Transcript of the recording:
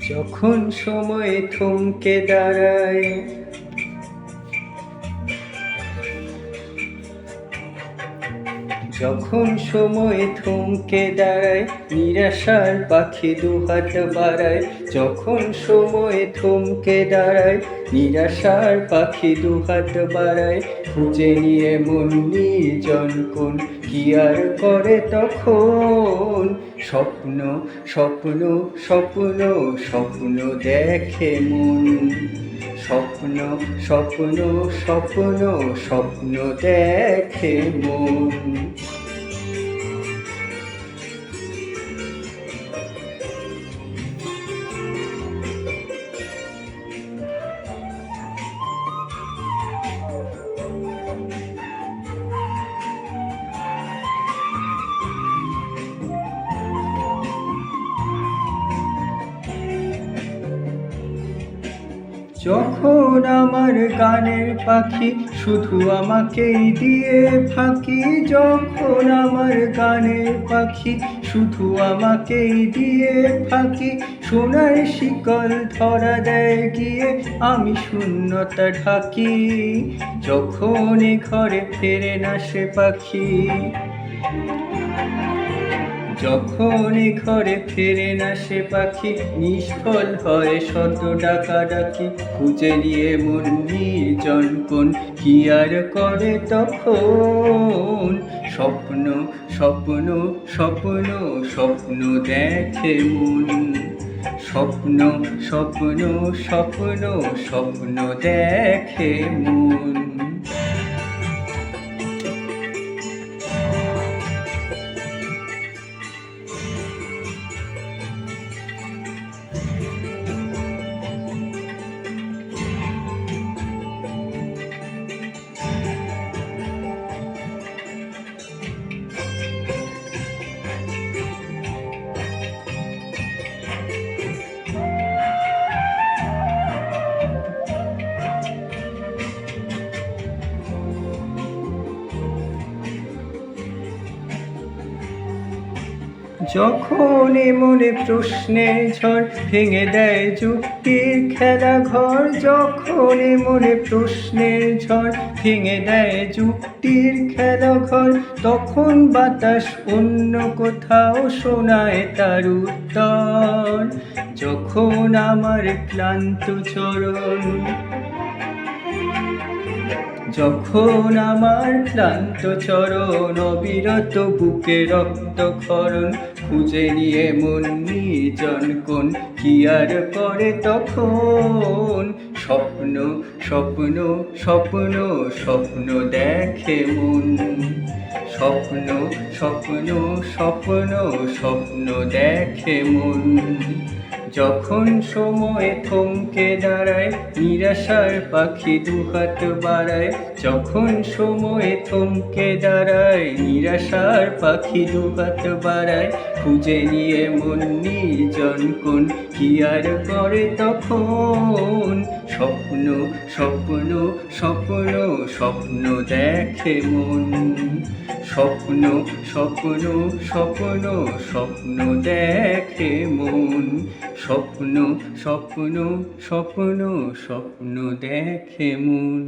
যখন সময় থমকে দাঁড়ায়, যখন সময় থমকে দাঁড়ায়, নিরাশার পাখি দুহাত বাড়ায়। যখন সময় থমকে দাঁড়ায়, নিরাশার পাখি দুহাত বাড়ায়। খুঁজে নিয়ে মন নির্জন কোণ, কি আর করে তখন? স্বপ্ন স্বপ্ন স্বপ্ন স্বপ্ন দেখে মন। স্বপ্ন স্বপ্ন স্বপ্ন স্বপ্ন দেখে মন। যখন আমার গানের পাখি শুধু আমাকেই দিয়ে ফাঁকি, যখন আমার গানের পাখি শুধু আমাকেই দিয়ে ফাঁকি। সোনার শিকল ধরা দেয় গিয়ে, আমি শূন্যতা ঢাকি। যখন এ ঘরে ফেরে না সে পাখি, যখন এ ঘরে ফেরে না সে পাখি, নিষ্ফল হয় শত ডাকাডাকি। খুঁজে নিয়ে মন নির্জন কোণ, কি আর করে তখন? স্বপ্ন স্বপ্ন স্বপ্ন স্বপ্ন দেখে মন। স্বপ্ন স্বপ্ন স্বপ্ন স্বপ্ন দেখে মন। যখন মনে প্রশ্নের ঝড় ভেঙে দেয় যুক্তির খেলা ঘর, যখন মনে প্রশ্নের ঝড় ভেঙে দেয় যুক্তির খেলা ঘর, তখন বাতাস অন্য কোথাও শোনায় তার উত্তর। যখন আমার ক্লান্ত চরণ, যখন আমার ক্লান্ত চরণ, অবিরত বুকে রক্তক্ষরণ। খুঁজে নিয়ে মন নির্জন কোণ, কি আর করে তখন? স্বপ্ন স্বপ্ন স্বপ্ন স্বপ্ন দেখে মন। স্বপ্ন স্বপ্ন স্বপ্ন স্বপ্ন দেখে মন। যখন সময় থমকে দাঁড়ায়, নিরাশার পাখি দুহাত বাড়ায়। যখন সময় থমকে দাঁড়ায়, নিরাশার পাখি দুহাত বাড়ায়। খুঁজে নিয়ে মন নির্জন কোণ, কি আর করে তখন? স্বপ্ন স্বপ্ন স্বপ্ন স্বপ্ন দেখে মন। স্বপ্ন স্বপ্ন স্বপ্ন স্বপ্ন দেখে মন। স্বপ্ন স্বপ্ন স্বপ্ন স্বপ্ন দেখে মন।